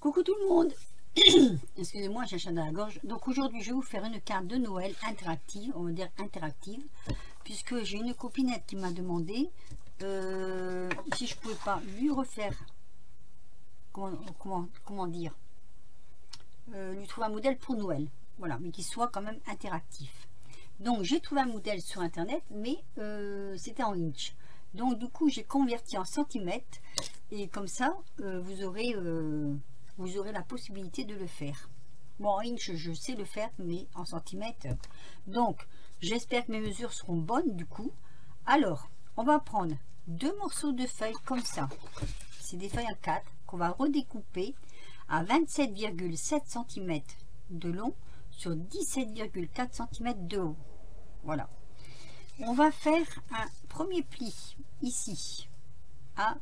Coucou tout le monde. Excusez-moi, j'ai un chat dans la gorge. Donc aujourd'hui, je vais vous faire une carte de Noël interactive, on va dire interactive, puisque j'ai une copinette qui m'a demandé si je pouvais pas lui refaire, comment dire, lui trouver un modèle pour Noël. Voilà, mais qui soit quand même interactif. Donc j'ai trouvé un modèle sur internet, mais c'était en inch. Donc du coup, j'ai converti en centimètres, et comme ça, vous aurez la possibilité de le faire. Bon, en inch, je sais le faire, mais en centimètres. Donc, j'espère que mes mesures seront bonnes du coup. Alors, on va prendre deux morceaux de feuilles comme ça. C'est des feuilles A4 qu'on va redécouper à 27,7 cm de long sur 17,4 cm de haut. Voilà. On va faire un premier pli ici à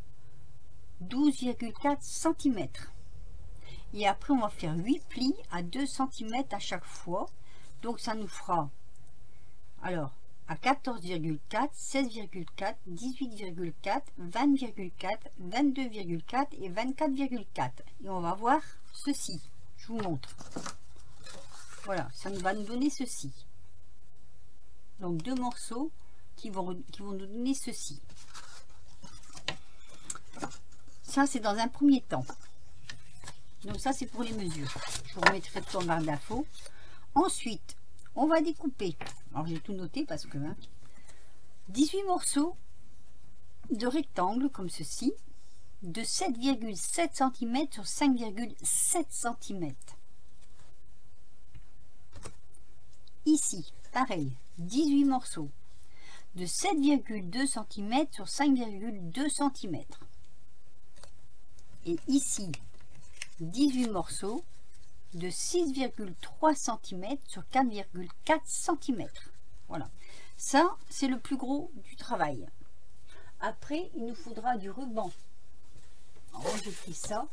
12,4 cm. Et après, on va faire 8 plis à 2 cm à chaque fois. Donc, ça nous fera, alors, à 14,4, 16,4, 18,4, 20,4, 22,4 et 24,4. Et on va voir ceci. Je vous montre. Voilà, ça va nous donner ceci. Donc, deux morceaux qui vont nous donner ceci. Ça, c'est dans un premier temps. Donc ça, c'est pour les mesures. Je vous remettrai tout en barre d'infos. Ensuite, on va découper. Alors, j'ai tout noté parce que 18 morceaux de rectangle comme ceci, de 7,7 cm sur 5,7 cm. Ici, pareil, 18 morceaux de 7,2 cm sur 5,2 cm. Et ici, 18 morceaux de 6,3 cm sur 4,4 cm. Voilà. Ça, c'est le plus gros du travail. Après, il nous faudra du ruban. Alors, je plie ça.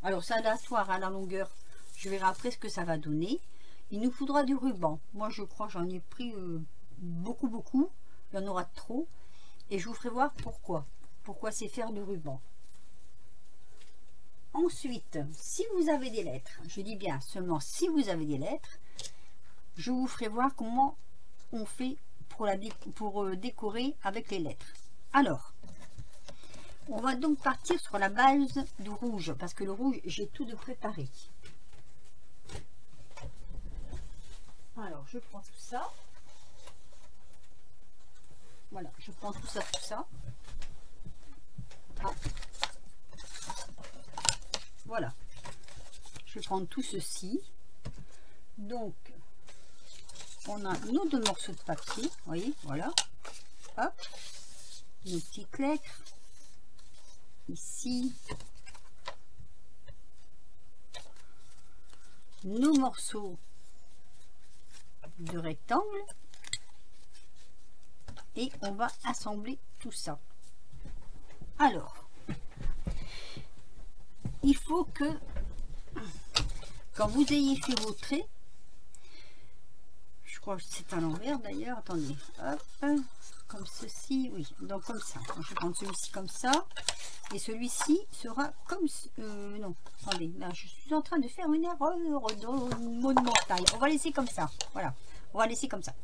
Alors, c'est aléatoire à la longueur. Je verrai après ce que ça va donner. Il nous faudra du ruban. Moi, je crois que j'en ai pris beaucoup. Il y en aura trop. Et je vous ferai voir pourquoi. Pourquoi c'est faire du ruban. Ensuite, si vous avez des lettres, je dis bien seulement si vous avez des lettres, je vous ferai voir comment on fait pour décorer avec les lettres. Alors, on va donc partir sur la base du rouge, parce que le rouge, j'ai tout de préparé. Alors, je prends tout ça. Voilà, je prends tout ça. Ah. Voilà, je vais prendre tout ceci. Donc, on a nos deux morceaux de papier, vous voyez, voilà. Hop, nos petites lettres. Ici, nos morceaux de rectangle. Et on va assembler tout ça. Alors, il faut que, quand vous ayez fait vos traits, je crois que c'est à l'envers d'ailleurs, attendez, hop, comme ceci, oui, donc comme ça. Je vais prendre celui-ci comme ça, et celui-ci sera comme, non, attendez, là je suis en train de faire une erreur monumentale. On va laisser comme ça, voilà, on va laisser comme ça.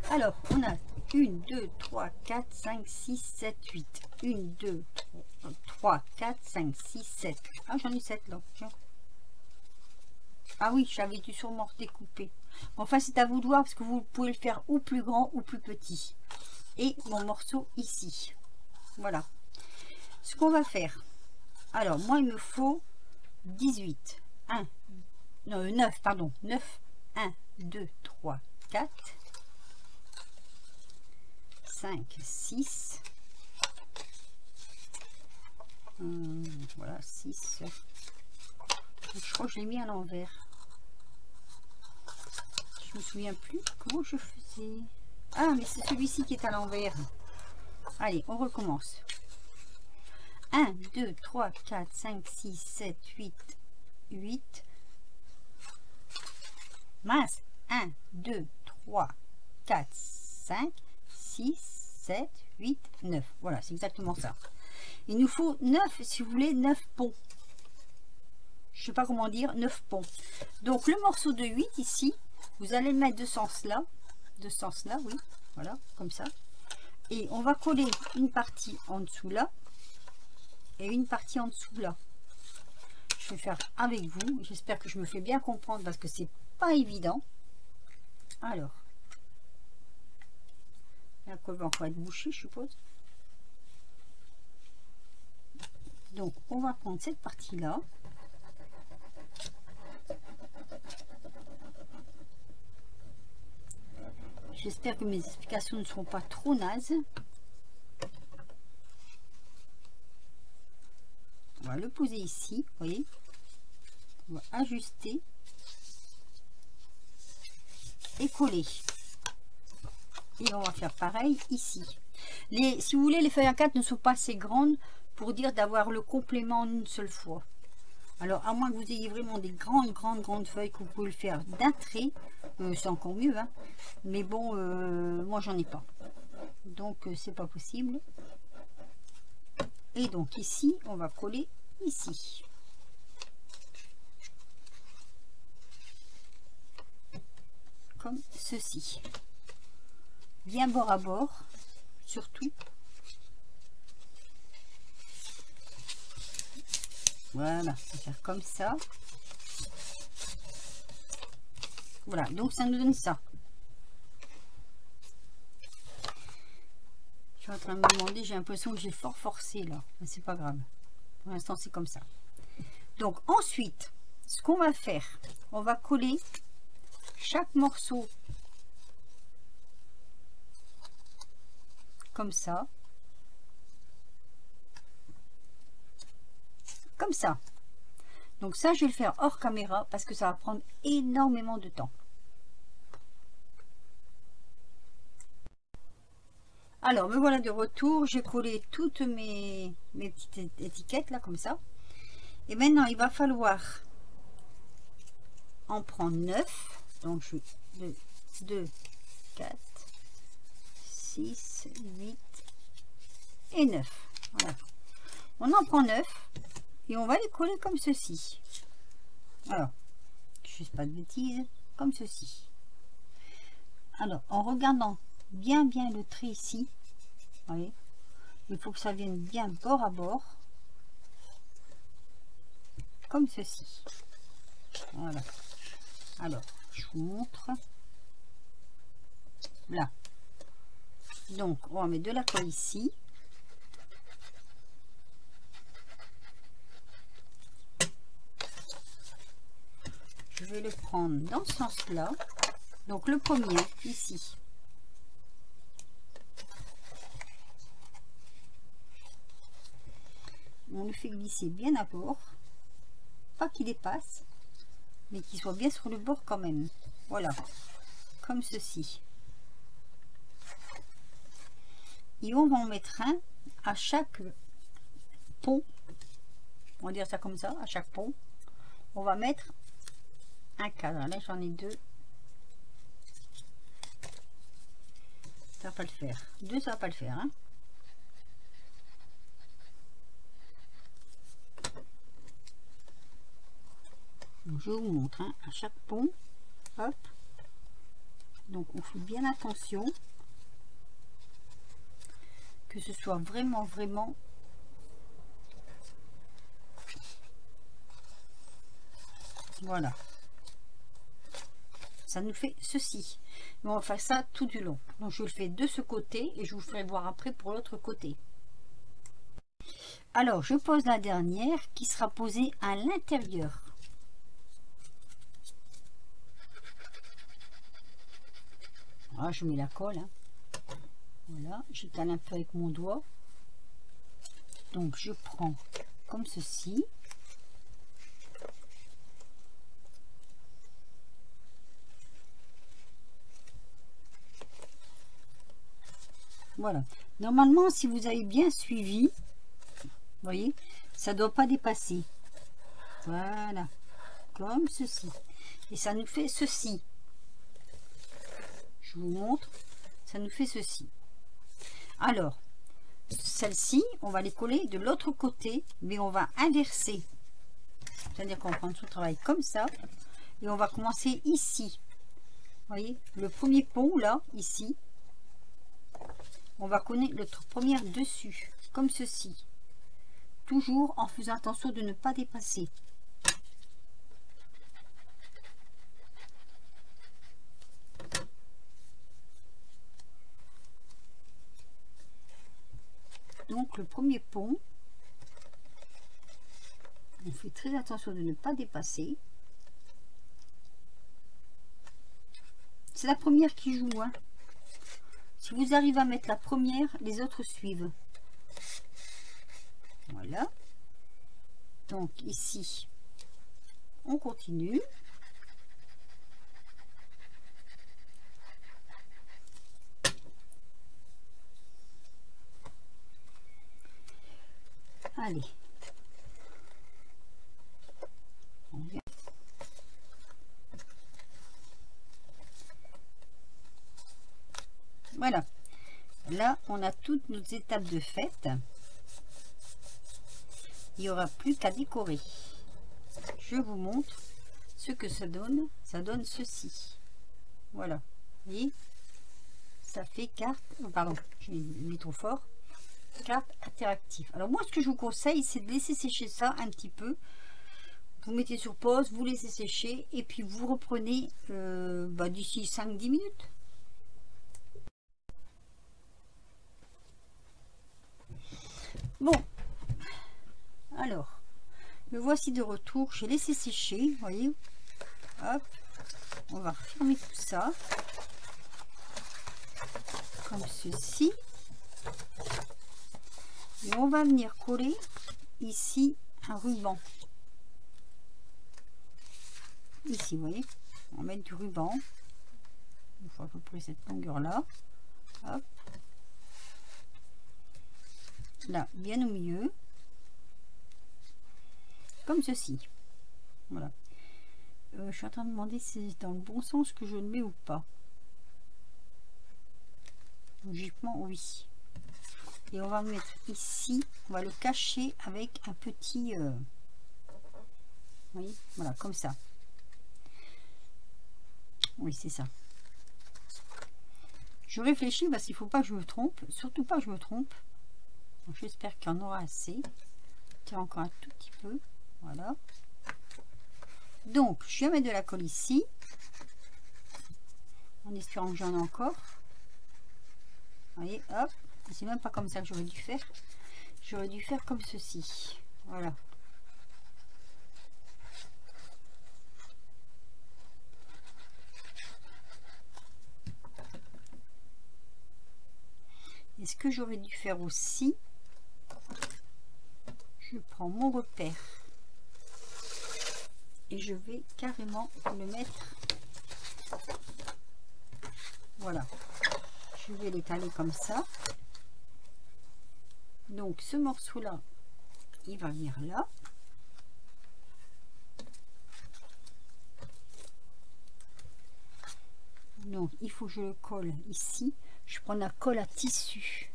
Alors, on a 1, 2, 3, 4, 5, 6, 7, 8. 1, 2, 3, 4, 5, 6, 7. Ah, j'en ai 7 là. Tiens. Ah oui, j'avais dû sûrement redécouper. Enfin, c'est à vous de voir parce que vous pouvez le faire ou plus grand ou plus petit. Et mon morceau ici. Voilà. Ce qu'on va faire. Alors, moi, il me faut 18. 1. Non, 9, pardon. 9. 1, 2, 3, 4. 5, 6, voilà, 6, je crois que je l'ai mis à l'envers, je me souviens plus comment je faisais. Ah, mais c'est celui-ci qui est à l'envers. Allez, on recommence. 1, 2, 3, 4, 5, 6, 7, 8, mince, 1, 2, 3, 4, 5, 6, 7, 8, 9. Voilà, c'est exactement ça. Il nous faut 9, si vous voulez, 9 ponts. Je sais pas comment dire, 9 ponts. Donc le morceau de 8 ici, vous allez le mettre de ce sens-là, oui, voilà, comme ça. Et on va coller une partie en dessous là, et une partie en dessous là. Je vais faire avec vous, j'espère que je me fais bien comprendre parce que c'est pas évident. Alors, la colle va encore être bouchée, je suppose. Donc, on va prendre cette partie-là. J'espère que mes explications ne seront pas trop nazes. On va le poser ici, vous voyez. On va ajuster et coller. Et on va faire pareil ici. Si vous voulez, les feuilles A4 ne sont pas assez grandes pour dire d'avoir le complément en une seule fois. Alors, à moins que vous ayez vraiment des grandes feuilles que vous pouvez le faire d'un trait, c'est encore mieux, hein. Mais bon, moi j'en ai pas. Donc, c'est pas possible. Et donc ici, on va coller ici. Comme ceci. Bien bord à bord, surtout. Voilà, on va faire comme ça. Voilà, donc ça nous donne ça. Je suis en train de me demander, j'ai l'impression que j'ai fort forcé là. Mais c'est pas grave. Pour l'instant, c'est comme ça. Donc ensuite, ce qu'on va faire, on va coller chaque morceau comme ça. Comme ça. Donc ça, je vais le faire hors caméra parce que ça va prendre énormément de temps. Alors, me voilà de retour. J'ai collé toutes mes petites étiquettes là, comme ça. Et maintenant, il va falloir en prendre 9. Donc, je 2, 4, 6, 8 et 9. Voilà. On en prend 9. Et on va les coller comme ceci. Alors, je ne fais pas de bêtises, comme ceci. Alors, en regardant bien le trait ici, vous voyez, il faut que ça vienne bien bord à bord, comme ceci. Voilà. Alors, je vous montre. Là. Donc, on va mettre de la colle ici. Je vais le prendre dans ce sens-là. Donc le premier, ici. On le fait glisser bien à bord. Pas qu'il dépasse, mais qu'il soit bien sur le bord quand même. Voilà. Comme ceci. Et on va en mettre un à chaque pont. On va dire ça comme ça, à chaque pont. On va mettre un cadre. Là, j'en ai 2. Ça va pas le faire. 2, ça va pas le faire. Hein. Donc, je vous montre. Hein, à chaque pont. Hop. Donc, on fait bien attention. Que ce soit vraiment. Voilà. Ça nous fait ceci. Mais on va faire ça tout du long. Donc je le fais de ce côté et je vous ferai voir après pour l'autre côté. Alors je pose la dernière qui sera posée à l'intérieur. Voilà, je mets la colle. Hein. Voilà, j'étale un peu avec mon doigt. Donc je prends comme ceci. Voilà. Normalement, si vous avez bien suivi, vous voyez, ça ne doit pas dépasser. Voilà. Comme ceci. Et ça nous fait ceci. Je vous montre. Ça nous fait ceci. Alors, celle-ci, on va les coller de l'autre côté, mais on va inverser. C'est-à-dire qu'on prend son travail comme ça, et on va commencer ici. Vous voyez, le premier pont, là, ici. On va coller notre première dessus, comme ceci. Toujours en faisant attention de ne pas dépasser. Donc le premier pont, on fait très attention de ne pas dépasser. C'est la première qui joue, hein. Si vous arrivez à mettre la première, les autres suivent. Voilà. Donc ici, on continue. Allez. On vient. Voilà. Là, on a toutes nos étapes de fête. Il n'y aura plus qu'à décorer. Je vous montre ce que ça donne. Ça donne ceci. Voilà. Vous voyez, ça fait carte. Oh, pardon, j'ai mis trop fort. Carte interactive. Alors moi, ce que je vous conseille, c'est de laisser sécher ça un petit peu. Vous mettez sur pause, vous laissez sécher et puis vous reprenez d'ici 5-10 minutes. Bon, alors, me voici de retour. J'ai laissé sécher, vous voyez. Hop, on va refermer tout ça comme ceci. Et on va venir coller ici un ruban. Ici, vous voyez, on va mettre du ruban. Il faut à peu près cette longueur là. Hop. Là, bien au milieu. Comme ceci. Voilà. Je suis en train de demander si c'est dans le bon sens que je le mets ou pas. Logiquement, oui. Et on va le mettre ici. On va le cacher avec un petit... vous voyez, voilà, comme ça. Oui, c'est ça. Je réfléchis parce qu'il ne faut pas que je me trompe. Surtout pas que je me trompe. J'espère qu'il y en aura assez. Tiens, encore un tout petit peu. Voilà. Donc, je vais mettre de la colle ici. En espérant que j'en ai encore. Vous voyez, hop. C'est même pas comme ça que j'aurais dû faire. J'aurais dû faire comme ceci. Voilà. Et ce que j'aurais dû faire aussi, je prends mon repère et je vais carrément le mettre. Voilà. Je vais l'étaler comme ça. Donc ce morceau là, il va venir là. Donc il faut que je le colle ici. Je prends la colle à tissu.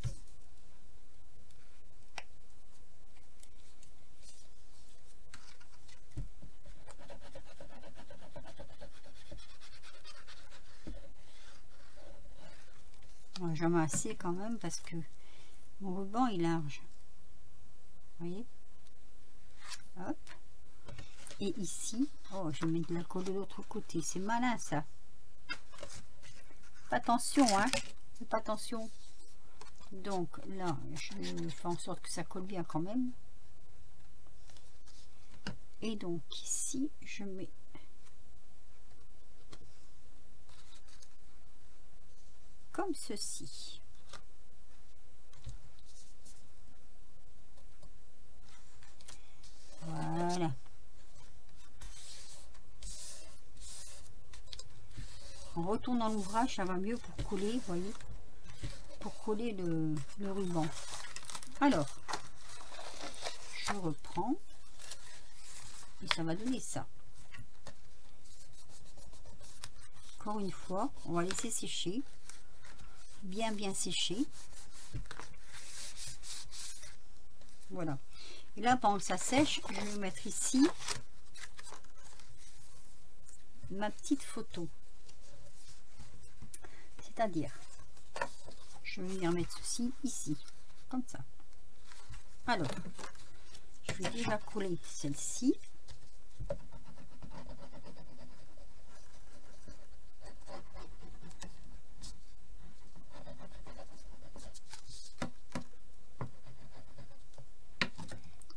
J'en mets assez quand même parce que mon ruban est large. Vous voyez, hop. Et ici, oh, je vais mettre de la colle de l'autre côté. C'est malin ça. Pas attention, hein. Pas attention. Donc là, je fais en sorte que ça colle bien quand même. Et donc ici, je mets comme ceci. Voilà. En retournant l'ouvrage, ça va mieux pour coller, vous voyez, pour coller le ruban. Alors, je reprends et ça va donner ça. Encore une fois, on va laisser sécher, bien sécher. Voilà. Et là, pendant que ça sèche, je vais mettre ici ma petite photo. C'est-à-dire, je vais venir mettre ceci ici, comme ça. Alors, je vais déjà coller celle-ci.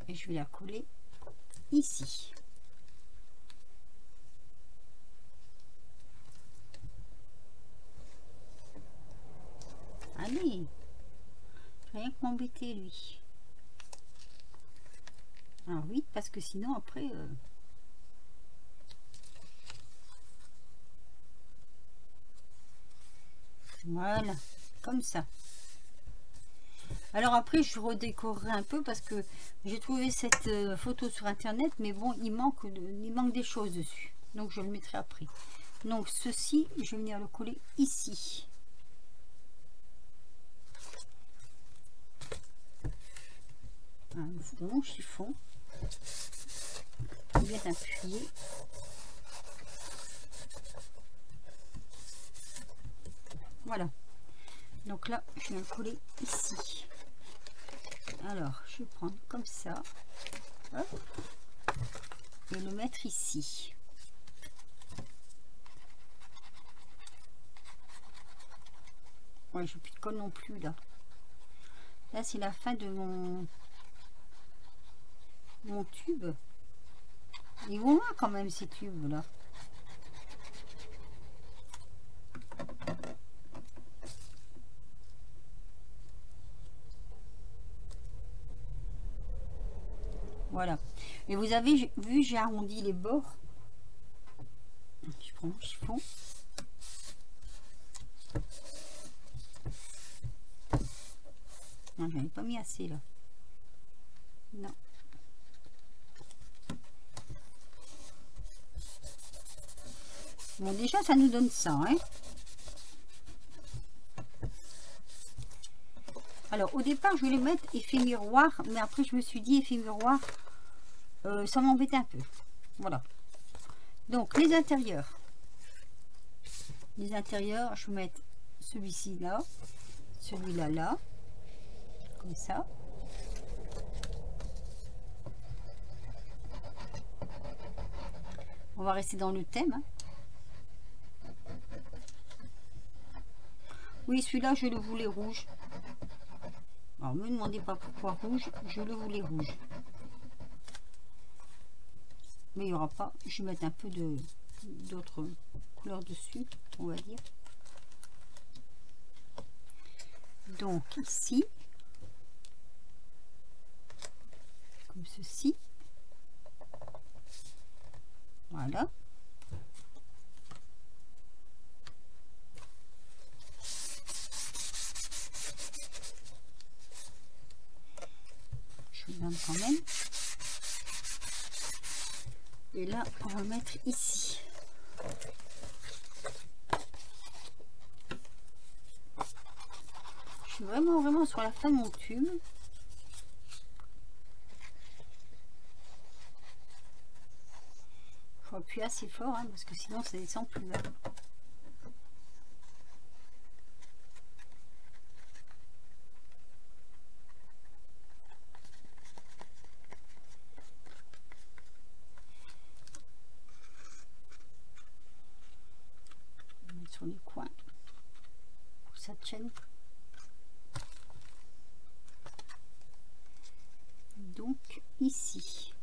Et je vais la coller ici. Allez, rien que m'embêter lui. Alors vite, parce que sinon après... Voilà, comme ça. Alors après, je redécorerai un peu parce que j'ai trouvé cette photo sur internet, mais bon, il manque des choses dessus. Donc je le mettrai après. Donc ceci, je vais venir le coller ici. Un bon chiffon. Bien appuyé. Voilà. Donc là, je vais le coller ici. Alors, je vais prendre comme ça. Hop, et le mettre ici. Ouais, je n'ai plus de colle non plus là. Là, c'est la fin de mon tube. Ils vont loin quand même ces tubes là. Voilà. Et vous avez vu, j'ai arrondi les bords. Je prends mon chiffon. Non, j'en ai pas mis assez là. Non. Bon, déjà, ça nous donne ça, hein. Alors, au départ, je voulais mettre effet miroir, mais après, je me suis dit, effet miroir, ça m'embêtait un peu. Voilà. Donc, les intérieurs. Les intérieurs, je vais mettre celui-ci là, celui-là là, comme ça. On va rester dans le thème, hein. Oui, celui-là, je le voulais rouge. Alors, ne me demandez pas pourquoi rouge, je le voulais rouge. Mais il n'y aura pas, je vais mettre un peu d'autres couleurs dessus, on va dire. Donc, ici, comme ceci. Voilà. Je vous donne quand même. Et là, on va le mettre ici. Je suis vraiment sur la fin de mon tube. Il faut appuyer assez fort, hein, parce que sinon ça descend plus là. Sur les coins pour que ça tienne. Donc ici.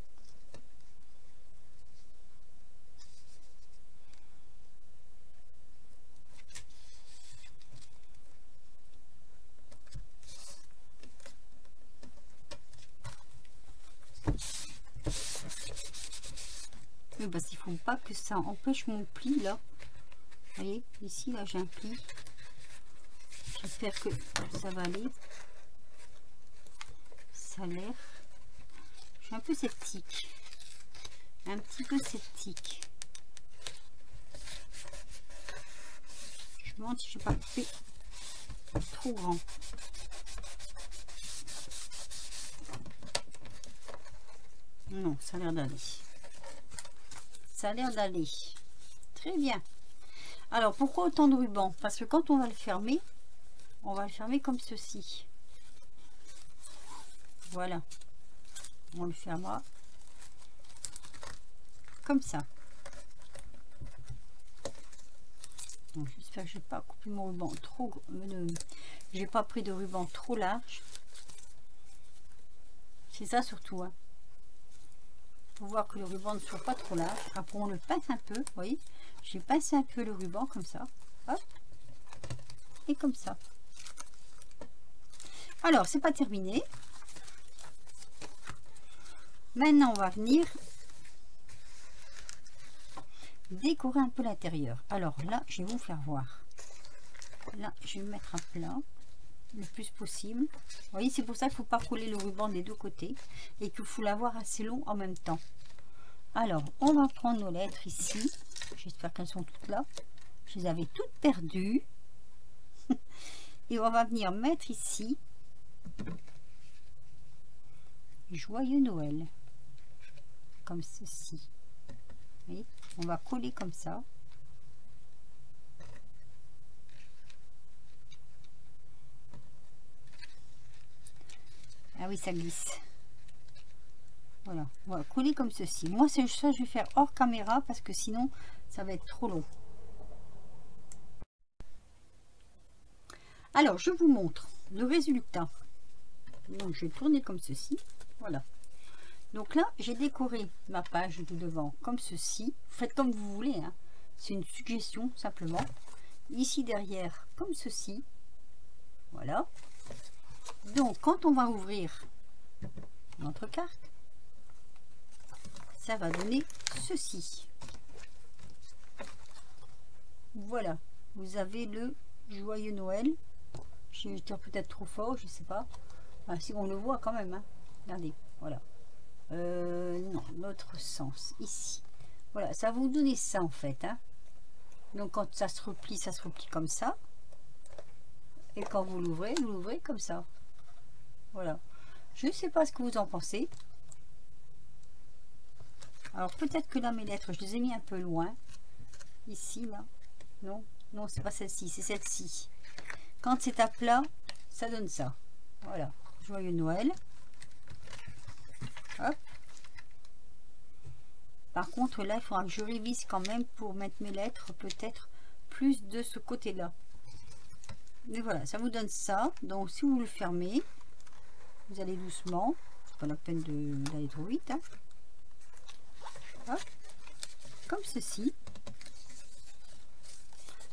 Oui, parce qu'il ne faut pas que ça empêche mon pli là. Vous voyez, ici, là, j'ai un pli. J'espère que ça va aller. Ça a l'air. Je suis un peu sceptique. Un petit peu sceptique. Je me demande si je n'ai pas fait trop grand. Non, ça a l'air d'aller. Ça a l'air d'aller. Très bien. Alors, pourquoi autant de ruban? Parce que quand on va le fermer comme ceci. Voilà. On le fermera comme ça. J'espère que je n'ai pas coupé mon ruban trop... j'ai pas pris de ruban trop large. C'est ça surtout. Hein. Pour voir que le ruban ne soit pas trop large. Après, on le pince un peu. Vous voyez, j'ai pincé un peu le ruban comme ça. Hop. Et comme ça. Alors, c'est pas terminé. Maintenant, on va venir décorer un peu l'intérieur. Alors là, je vais vous faire voir. Là, je vais me mettre à plat le plus possible. Vous voyez, c'est pour ça qu'il ne faut pas coller le ruban des deux côtés et qu'il faut l'avoir assez long en même temps. Alors, on va prendre nos lettres ici. J'espère qu'elles sont toutes là. Je les avais toutes perdues. Et on va venir mettre ici Joyeux Noël. Comme ceci. Vous voyez, on va coller comme ça. Ah oui, ça glisse. Voilà, on va coller comme ceci. Moi, c'est ça, je vais faire hors caméra parce que sinon, ça va être trop long. Alors, je vous montre le résultat. Donc, je vais tourner comme ceci. Voilà. Donc là, j'ai décoré ma page de devant comme ceci. Vous faites comme vous voulez. Hein. C'est une suggestion, simplement. Ici, derrière, comme ceci. Voilà. Donc, quand on va ouvrir notre carte, ça va donner ceci. Voilà, vous avez le Joyeux Noël. Je vais dire peut-être trop fort, je sais pas. Ah, si on le voit quand même, hein. Regardez, voilà. Non, l'autre sens, ici. Voilà, ça va vous donner ça en fait. Hein. Donc quand ça se replie comme ça. Et quand vous l'ouvrez comme ça. Voilà. Je ne sais pas ce que vous en pensez. Alors peut-être que là mes lettres, je les ai mis un peu loin. Ici, là. Non, non, c'est pas celle-ci, c'est celle-ci. Quand c'est à plat, ça donne ça. Voilà. Joyeux Noël. Hop. Par contre, là, il faudra que je révise quand même pour mettre mes lettres peut-être plus de ce côté-là. Mais voilà, ça vous donne ça. Donc, si vous le fermez, vous allez doucement. C'est pas la peine d'aller trop vite. Hein. Hop. Comme ceci.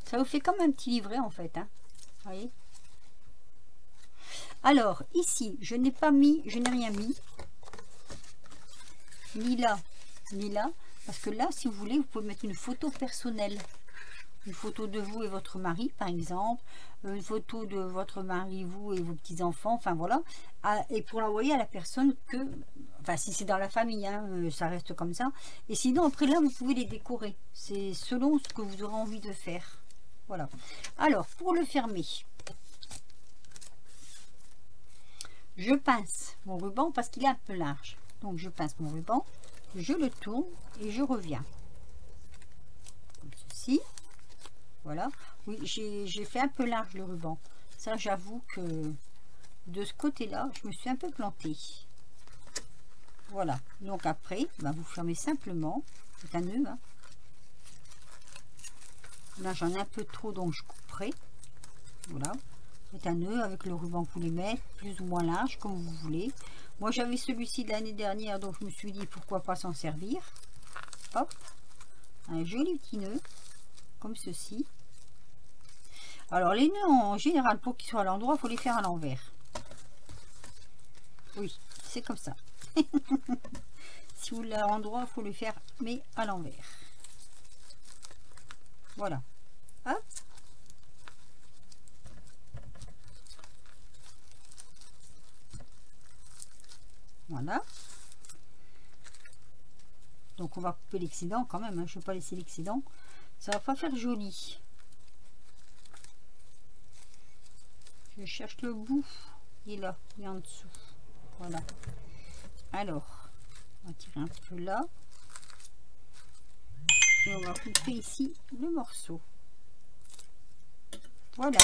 Ça vous fait comme un petit livret en fait. Hein. Vous voyez. Alors, ici, je n'ai pas mis, je n'ai rien mis. Ni là, ni là. Parce que là, si vous voulez, vous pouvez mettre une photo personnelle. Une photo de vous et votre mari, par exemple. Une photo de votre mari, vous et vos petits-enfants. Enfin, voilà. Et pour l'envoyer à la personne que... Enfin, si c'est dans la famille, hein, ça reste comme ça. Et sinon, après là, vous pouvez les décorer. C'est selon ce que vous aurez envie de faire. Voilà. Alors, pour le fermer, je pince mon ruban parce qu'il est un peu large. Donc, je pince mon ruban, je le tourne et je reviens. Comme ceci. Voilà. Oui, j'ai fait un peu large le ruban. Ça, j'avoue que de ce côté-là, je me suis un peu plantée. Voilà. Donc, après, ben, vous fermez simplement. C'est un nœud. Hein. Là, j'en ai un peu trop, donc je couperai. Voilà. C'est un nœud avec le ruban que vous voulez mettre, plus ou moins large, comme vous voulez. Moi, j'avais celui-ci de l'année dernière, donc je me suis dit pourquoi pas s'en servir. Hop. Un joli petit nœud, comme ceci. Alors, les nœuds, en général, pour qu'ils soient à l'endroit, il faut les faire à l'envers. Oui, c'est comme ça. Si vous voulez à l'endroit, il faut le faire, mais à l'envers. Voilà. Hop. Voilà. Donc on va couper l'excédent quand même. Hein. Je ne vais pas laisser l'excédent. Ça va pas faire joli. Je cherche le bout. Il est là. Il est en dessous. Voilà. Alors. On va tirer un peu là. Et on va couper ici le morceau. Voilà.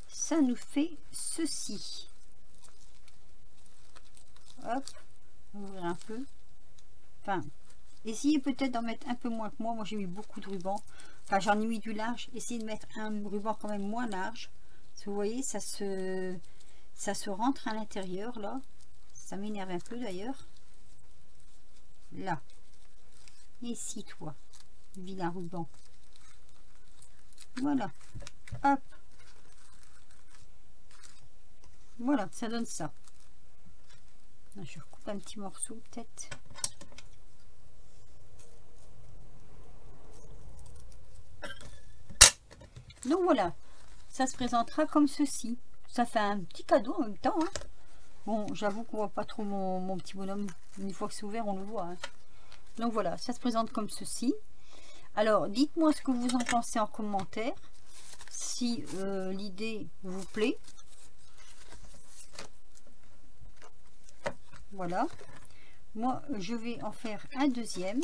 Ça nous fait ceci. Hop. Ouvrir un peu. Enfin, essayez peut-être d'en mettre un peu moins que moi. Moi, j'ai mis beaucoup de ruban. Enfin, j'en ai mis du large. Essayez de mettre un ruban quand même moins large. Parce que vous voyez, ça se rentre à l'intérieur, là. Ça m'énerve un peu, d'ailleurs. Là. Ici, toi. Vilain ruban. Voilà. Hop. Voilà, ça donne ça. Je recoupe un petit morceau, peut-être. Donc voilà, ça se présentera comme ceci. Ça fait un petit cadeau en même temps. Hein. Bon, j'avoue qu'on voit pas trop mon petit bonhomme. Une fois que c'est ouvert, on le voit. Hein. Donc voilà, ça se présente comme ceci. Alors, dites-moi ce que vous en pensez en commentaire. Si l'idée vous plaît. Voilà. Moi, je vais en faire un deuxième.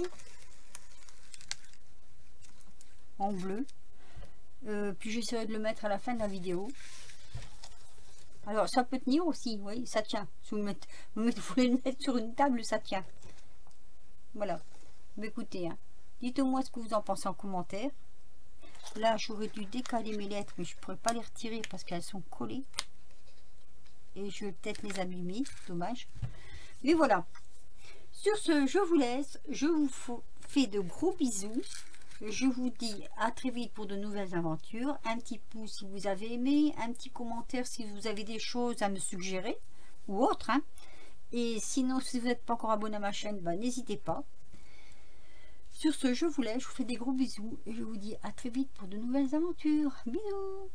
En bleu. Puis j'essaierai de le mettre à la fin de la vidéo. Alors ça peut tenir aussi, oui, ça tient. Si vous voulez le mettre sur une table, ça tient. Voilà. Mais écoutez, hein, dites-moi ce que vous en pensez en commentaire. Là, j'aurais dû décaler mes lettres, mais je ne pourrais pas les retirer parce qu'elles sont collées. Et je vais peut-être les abîmer, dommage. Mais voilà. Sur ce, je vous laisse. Je vous fais de gros bisous. Je vous dis à très vite pour de nouvelles aventures. Un petit pouce si vous avez aimé, un petit commentaire si vous avez des choses à me suggérer ou autre. Hein. Et sinon, si vous n'êtes pas encore abonné à ma chaîne, bah, n'hésitez pas. Sur ce, je vous laisse, je vous fais des gros bisous et je vous dis à très vite pour de nouvelles aventures. Bisous!